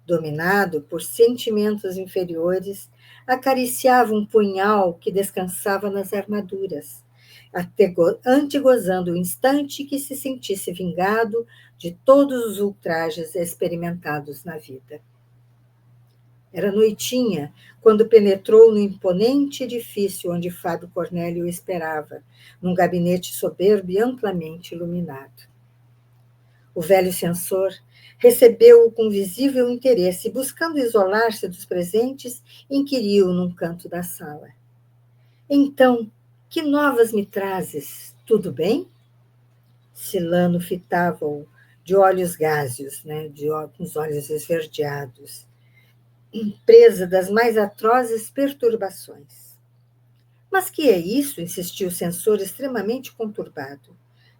Dominado por sentimentos inferiores, acariciava um punhal que descansava nas armaduras, antegozando o instante que se sentisse vingado de todos os ultrajes experimentados na vida. Era noitinha quando penetrou no imponente edifício onde Fábio Cornélio o esperava, num gabinete soberbo e amplamente iluminado. O velho censor recebeu-o com visível interesse e, buscando isolar-se dos presentes, inquiriu num canto da sala. Então, que novas me trazes? Tudo bem? Silano fitava-o de olhos gáseos, com os olhos esverdeados, presa das mais atrozes perturbações. Mas que é isso? Insistiu o censor, extremamente conturbado.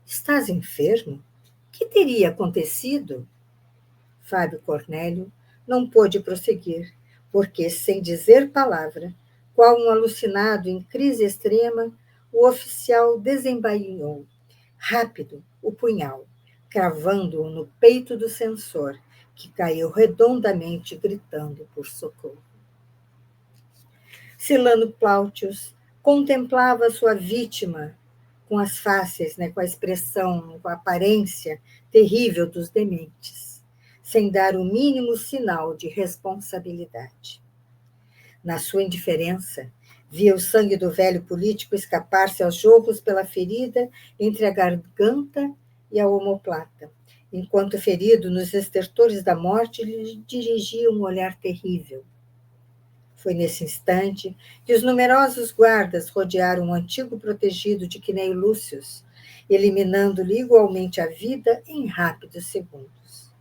Estás enfermo? Que teria acontecido? Fábio Cornélio não pôde prosseguir, porque, sem dizer palavra, qual um alucinado em crise extrema, o oficial desembainhou, rápido, o punhal, cravando-o no peito do censor, que caiu redondamente, gritando por socorro. Silano Plautius contemplava sua vítima com as faces, com a expressão, com a aparência terrível dos dementes, sem dar o mínimo sinal de responsabilidade. Na sua indiferença, via o sangue do velho político escapar-se aos jorros pela ferida entre a garganta e a omoplata, enquanto ferido nos estertores da morte lhe dirigia um olhar terrível. Foi nesse instante que os numerosos guardas rodearam o antigo protegido de Quinei Lúcius, eliminando-lhe igualmente a vida em rápidos segundos.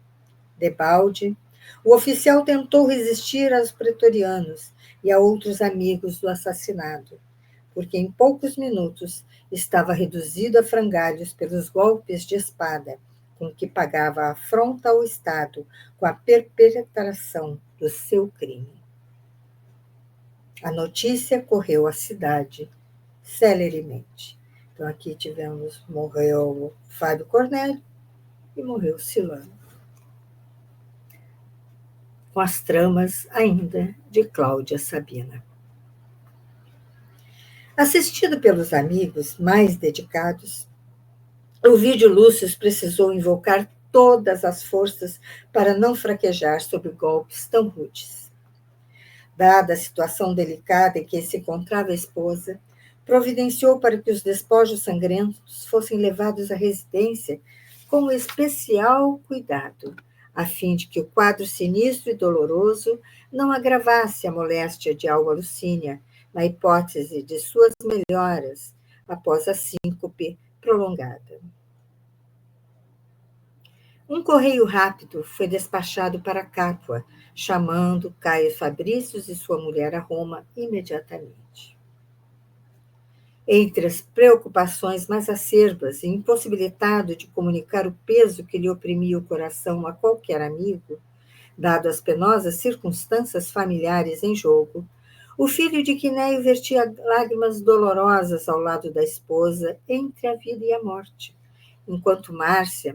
Debalde, o oficial tentou resistir aos pretorianos e a outros amigos do assassinado, porque em poucos minutos estava reduzido a frangalhos pelos golpes de espada com que pagava a afronta ao Estado com a perpetração do seu crime. A notícia correu à cidade celeremente. Então, aqui morreu Fábio Cornélio e morreu Silano, com as tramas ainda de Cláudia Sabina. Assistido pelos amigos mais dedicados, Ovídio Lúcio precisou invocar todas as forças para não fraquejar sob golpes tão rudes. Dada a situação delicada em que se encontrava a esposa, providenciou para que os despojos sangrentos fossem levados à residência com especial cuidado, a fim de que o quadro sinistro e doloroso não agravasse a moléstia de Alba Lucínia, na hipótese de suas melhoras após a síncope prolongada. Um correio rápido foi despachado para Capua, chamando Caio Fabrícios e sua mulher a Roma imediatamente. Entre as preocupações mais acerbas e impossibilitado de comunicar o peso que lhe oprimia o coração a qualquer amigo, dado as penosas circunstâncias familiares em jogo, o filho de Quinéio vertia lágrimas dolorosas ao lado da esposa entre a vida e a morte, enquanto Márcia,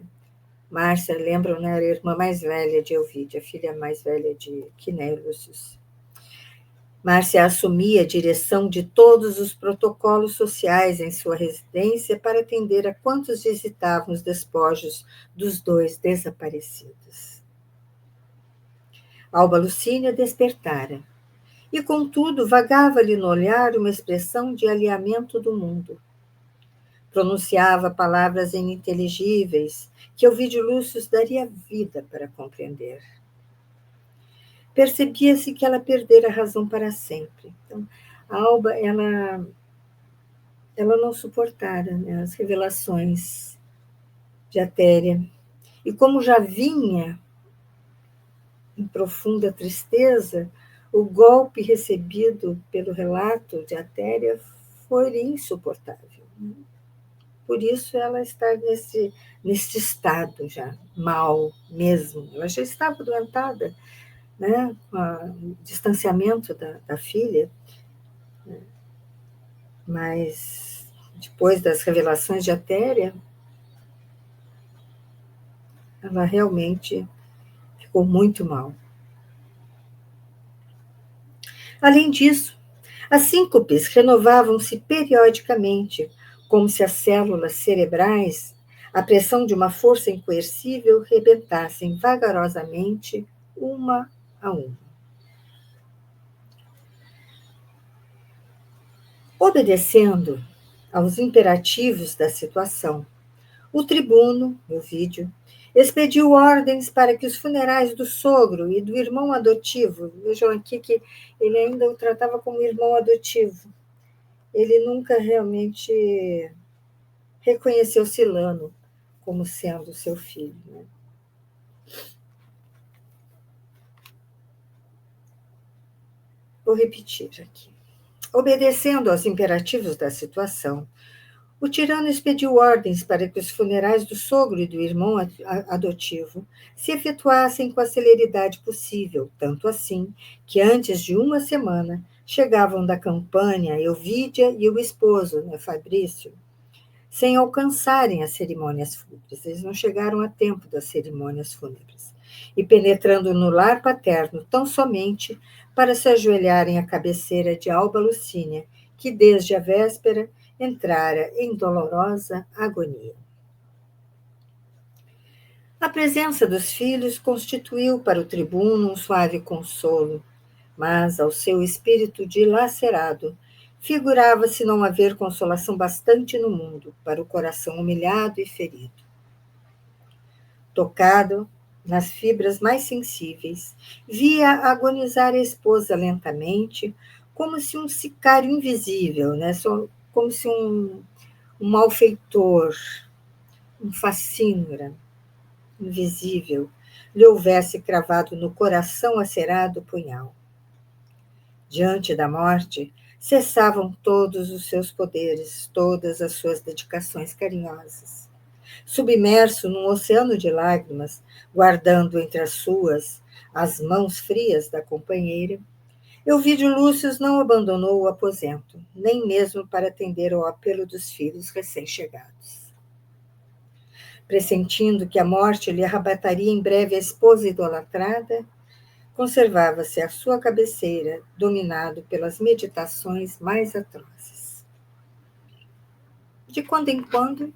lembram, né, era a irmã mais velha de Ovídio, a filha mais velha de Quinéio Lúcio. Márcia assumia a direção de todos os protocolos sociais em sua residência para atender a quantos visitavam os despojos dos dois desaparecidos. Alba Lucínia despertara, e, contudo, vagava-lhe no olhar uma expressão de alheamento do mundo. Pronunciava palavras ininteligíveis que Ovídio Lúcio daria vida para compreender. Percebia-se que ela perdera a razão para sempre. Então, a Alba, ela não suportara, né, as revelações de Atéria. E como já vinha em profunda tristeza, o golpe recebido pelo relato de Atéria foi insuportável. Por isso ela está nesse estado já, mal mesmo. Ela já estava adoentada, né, com o distanciamento da filha, né? Mas depois das revelações de Atéria, ela realmente ficou muito mal. Além disso, as síncopes renovavam-se periodicamente, como se as células cerebrais, à pressão de uma força incoercível, rebentassem vagarosamente, uma a uma. Obedecendo aos imperativos da situação, o tribuno, Ovídio, expediu ordens para que os funerais do sogro e do irmão adotivo, vejam aqui que ele ainda o tratava como irmão adotivo, ele nunca realmente reconheceu Silano como sendo seu filho, né? Vou repetir aqui. Obedecendo aos imperativos da situação, o tirano expediu ordens para que os funerais do sogro e do irmão adotivo se efetuassem com a celeridade possível, tanto assim que antes de uma semana chegavam da campanha Elvídia e o esposo, né, Fabrício, sem alcançarem as cerimônias fúnebres. Eles não chegaram a tempo das cerimônias fúnebres. E penetrando no lar paterno tão somente para se ajoelharem à cabeceira de Alba Lucínia, que desde a véspera entrara em dolorosa agonia. A presença dos filhos constituiu para o tribuno um suave consolo, mas ao seu espírito dilacerado figurava-se não haver consolação bastante no mundo para o coração humilhado e ferido. Tocado nas fibras mais sensíveis, via agonizar a esposa lentamente, como se um sicário invisível, né? Como se um malfeitor, um facínora invisível, lhe houvesse cravado no coração acerado o punhal. Diante da morte, cessavam todos os seus poderes, todas as suas dedicações carinhosas. Submerso num oceano de lágrimas, guardando entre as suas as mãos frias da companheira, Elvídio Lúcio não abandonou o aposento, nem mesmo para atender ao apelo dos filhos recém-chegados. Pressentindo que a morte lhe arrebataria em breve a esposa idolatrada, conservava-se à sua cabeceira, dominado pelas meditações mais atrozes. De quando em quando,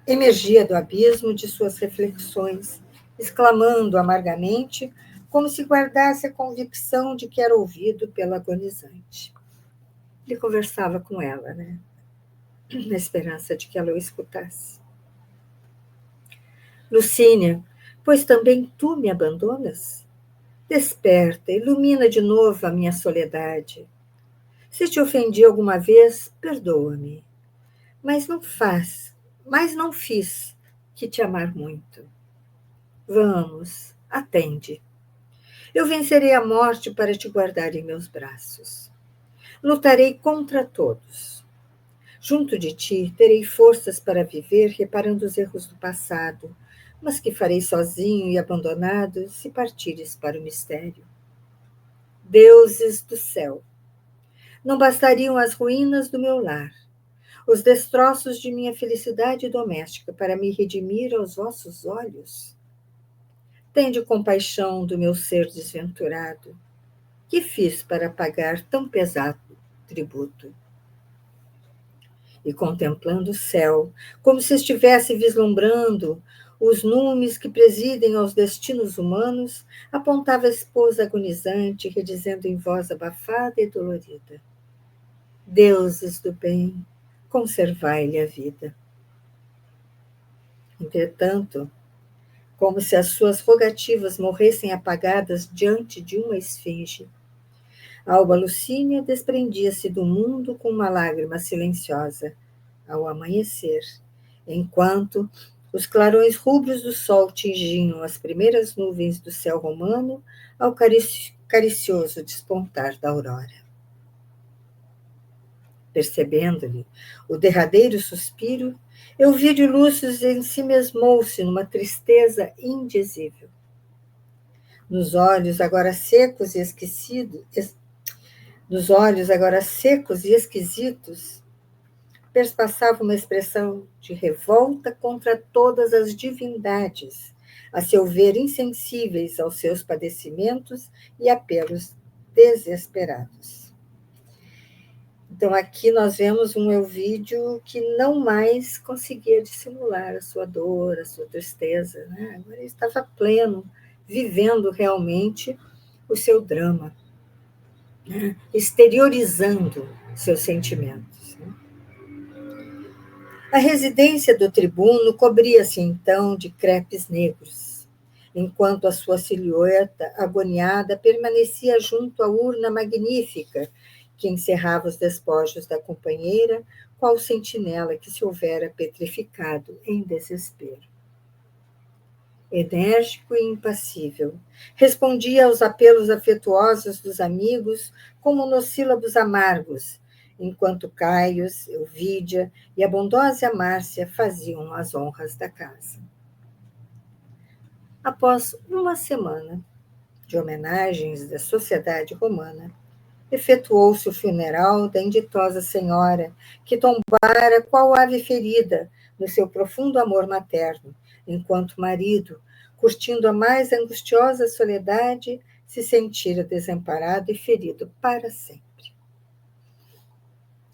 emergia do abismo de suas reflexões, exclamando amargamente, como se guardasse a convicção de que era ouvido pelo agonizante. Ele conversava com ela, né? Na esperança de que ela o escutasse. Lucínia, pois também tu me abandonas? Desperta, ilumina de novo a minha soledade. Se te ofendi alguma vez, perdoa-me. Mas não fiz que te amar muito. Vamos, atende. Eu vencerei a morte para te guardar em meus braços. Lutarei contra todos. Junto de ti, terei forças para viver reparando os erros do passado, mas que farei sozinho e abandonado se partires para o mistério. Deuses do céu, não bastariam as ruínas do meu lar, os destroços de minha felicidade doméstica para me redimir aos vossos olhos? Tende compaixão do meu ser desventurado. Que fiz para pagar tão pesado tributo? E contemplando o céu, como se estivesse vislumbrando os numes que presidem aos destinos humanos, apontava a esposa agonizante, redizendo em voz abafada e dolorida: Deuses do bem, conservai-lhe a vida. Entretanto, como se as suas rogativas morressem apagadas diante de uma esfinge, Alba Lucínia desprendia-se do mundo com uma lágrima silenciosa, ao amanhecer, enquanto os clarões rubros do sol tingiam as primeiras nuvens do céu romano ao caricioso despontar da aurora. Percebendo-lhe o derradeiro suspiro, Elvídio Lúcio ensimesmou-se numa tristeza indizível. Nos olhos agora secos e esquisitos, perspassava uma expressão de revolta contra todas as divindades, a seu ver insensíveis aos seus padecimentos e apelos desesperados. Então, aqui nós vemos um Elvídio que não mais conseguia dissimular a sua dor, a sua tristeza, né? Agora ele estava pleno, vivendo realmente o seu drama, né? Exteriorizando seus sentimentos. Né? A residência do tribuno cobria-se então de crepes negros, enquanto a sua silhueta agoniada permanecia junto à urna magnífica que encerrava os despojos da companheira, qual sentinela que se houvera petrificado em desespero. Enérgico e impassível, respondia aos apelos afetuosos dos amigos com monossílabos amargos, enquanto Caius, Elvídia e a bondosa Márcia faziam as honras da casa. Após uma semana de homenagens da sociedade romana, efetuou-se o funeral da inditosa senhora, que tombara qual ave ferida no seu profundo amor materno, enquanto o marido, curtindo a mais angustiosa soledade, se sentira desamparado e ferido para sempre.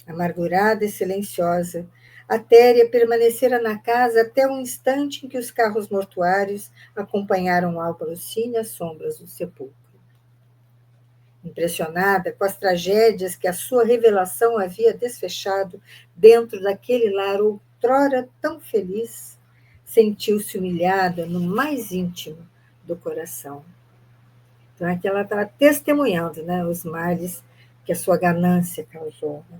Amargurada e silenciosa, a Téria permanecera na casa até o instante em que os carros mortuários acompanharam Alba Lucínia às sombras do sepulcro. Impressionada com as tragédias que a sua revelação havia desfechado dentro daquele lar outrora tão feliz, sentiu-se humilhada no mais íntimo do coração. Então, aqui ela estava testemunhando, né, os males que a sua ganância causou. Né?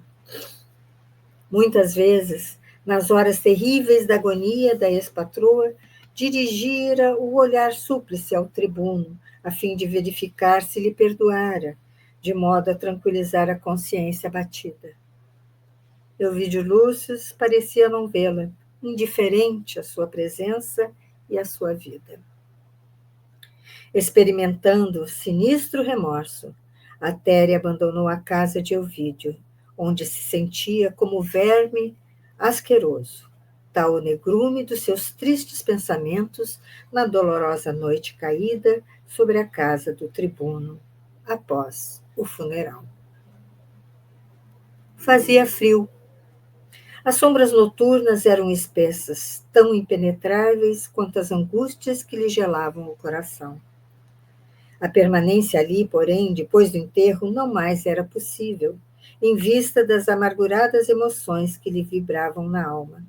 Muitas vezes, nas horas terríveis da agonia da ex-patroa, dirigira o olhar súplice ao tribuno, a fim de verificar se lhe perdoara, de modo a tranquilizar a consciência abatida. Elvídio Lúcio parecia não vê-la, indiferente à sua presença e à sua vida. Experimentando sinistro remorso, a Téria abandonou a casa de Elvídio, onde se sentia como verme asqueroso, tal o negrume dos seus tristes pensamentos na dolorosa noite caída sobre a casa do tribuno, após o funeral. Fazia frio. As sombras noturnas eram espessas, tão impenetráveis quanto as angústias que lhe gelavam o coração. A permanência ali, porém, depois do enterro, não mais era possível, em vista das amarguradas emoções que lhe vibravam na alma.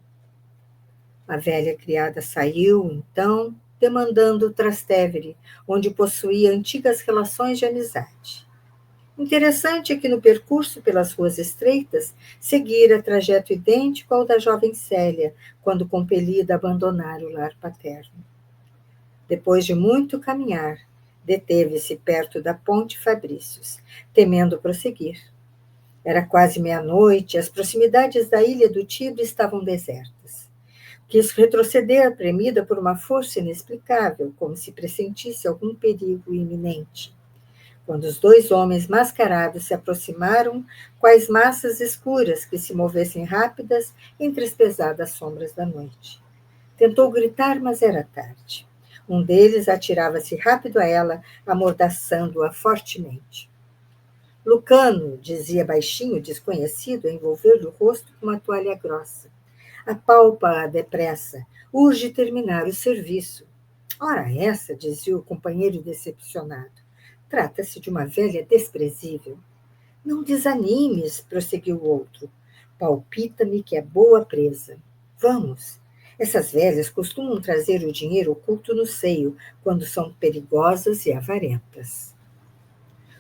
A velha criada saiu, então, demandando Trastevere, onde possuía antigas relações de amizade. Interessante é que no percurso pelas ruas estreitas seguira trajeto idêntico ao da jovem Célia, quando compelida a abandonar o lar paterno. Depois de muito caminhar, deteve-se perto da Ponte Fabrícios, temendo prosseguir. Era quase meia-noite e as proximidades da ilha do Tibre estavam desertas. Quis retroceder, premida por uma força inexplicável, como se pressentisse algum perigo iminente. Quando os dois homens mascarados se aproximaram, quais massas escuras que se movessem rápidas entre as pesadas sombras da noite. Tentou gritar, mas era tarde. Um deles atirava-se rápido a ela, amordaçando-a fortemente. Lucano, dizia baixinho, desconhecido, a envolver-lhe o rosto com uma toalha grossa. Apalpa-a depressa. Urge terminar o serviço. Ora essa, dizia o companheiro decepcionado. Trata-se de uma velha desprezível. Não desanimes, prosseguiu o outro. Palpita-me que é boa presa. Vamos. Essas velhas costumam trazer o dinheiro oculto no seio, quando são perigosas e avarentas.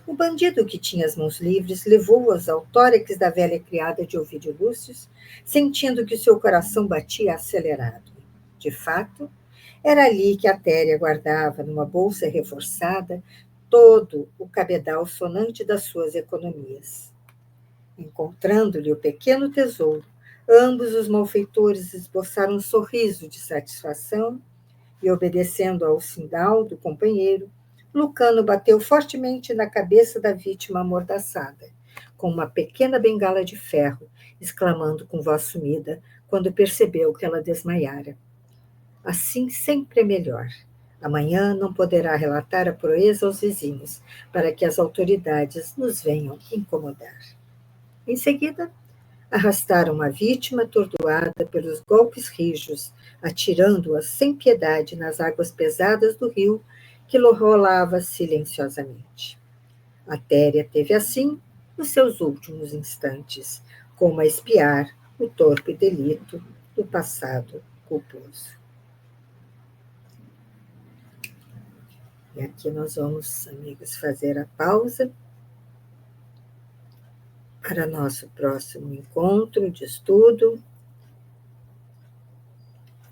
O bandido, que tinha as mãos livres, levou-as ao tórax da velha criada de Ovídio Lúcio, sentindo que seu coração batia acelerado. De fato, era ali que a Téria guardava, numa bolsa reforçada, todo o cabedal sonante das suas economias. Encontrando-lhe o pequeno tesouro, ambos os malfeitores esboçaram um sorriso de satisfação e, obedecendo ao sinal do companheiro, Lucano bateu fortemente na cabeça da vítima amordaçada, com uma pequena bengala de ferro, exclamando com voz sumida, quando percebeu que ela desmaiara. Assim sempre é melhor. Amanhã não poderá relatar a proeza aos vizinhos, para que as autoridades nos venham incomodar. Em seguida, arrastaram a vítima atordoada pelos golpes rijos, atirando-a sem piedade nas águas pesadas do rio que rolava silenciosamente. A Téria teve, assim, os seus últimos instantes, como a espiar o torpe delito do passado culposo. E aqui nós vamos, amigos, fazer a pausa para nosso próximo encontro de estudo,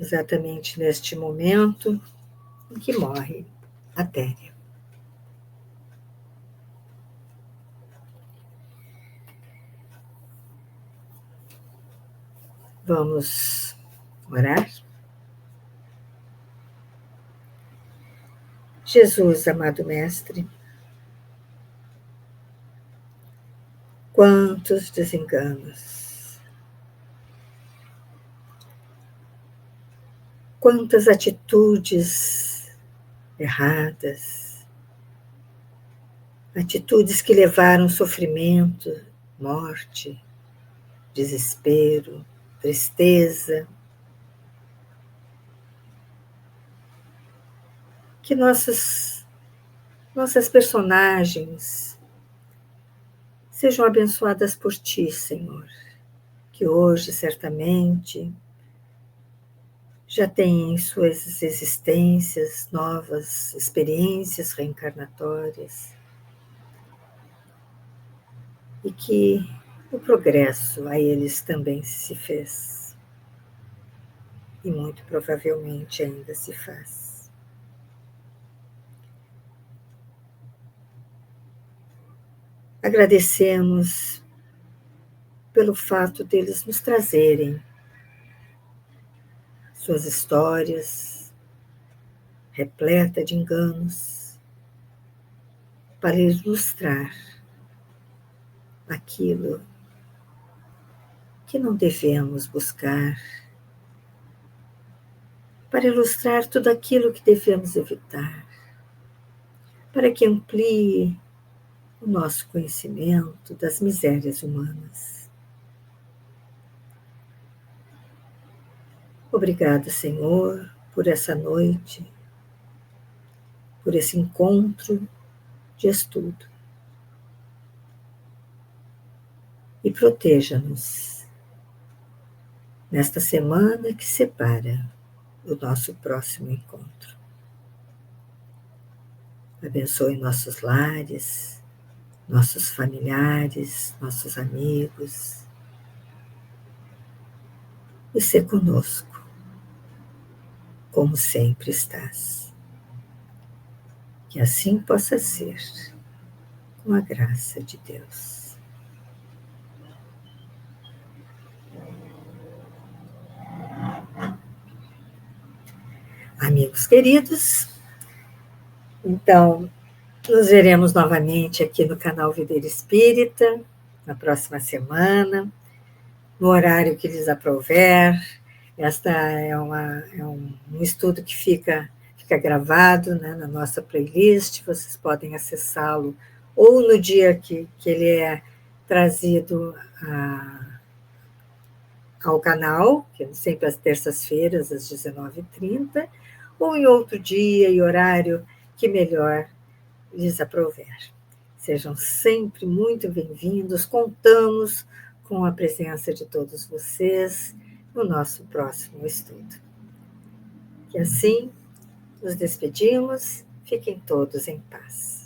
exatamente neste momento em que morre a Téria. Vamos orar? Jesus, amado Mestre, quantos desenganos, quantas atitudes erradas, atitudes que levaram sofrimento, morte, desespero, tristeza. Que nossas personagens sejam abençoadas por Ti, Senhor, que hoje, certamente, já têm em suas existências novas experiências reencarnatórias e que o progresso a eles também se fez e muito provavelmente ainda se faz. Agradecemos pelo fato deles nos trazerem suas histórias repleta de enganos para ilustrar aquilo que não devemos buscar, para ilustrar tudo aquilo que devemos evitar, para que amplie o nosso conhecimento das misérias humanas. Obrigada, Senhor, por essa noite, por esse encontro de estudo. E proteja-nos nesta semana que separa o nosso próximo encontro. Abençoe nossos lares, nossos familiares, nossos amigos. E ser conosco, como sempre estás. Que assim possa ser, com a graça de Deus. Amigos queridos, então, nos veremos novamente aqui no canal Videira Espírita, na próxima semana, no horário que lhes aprouver. Esta é um estudo que fica gravado, né, na nossa playlist, vocês podem acessá-lo ou no dia que ele é trazido ao canal, que é sempre às terças-feiras, às 19h30, ou em outro dia e horário que melhor lhes aprouver. Sejam sempre muito bem-vindos, contamos com a presença de todos vocês no nosso próximo estudo. E assim, nos despedimos, fiquem todos em paz.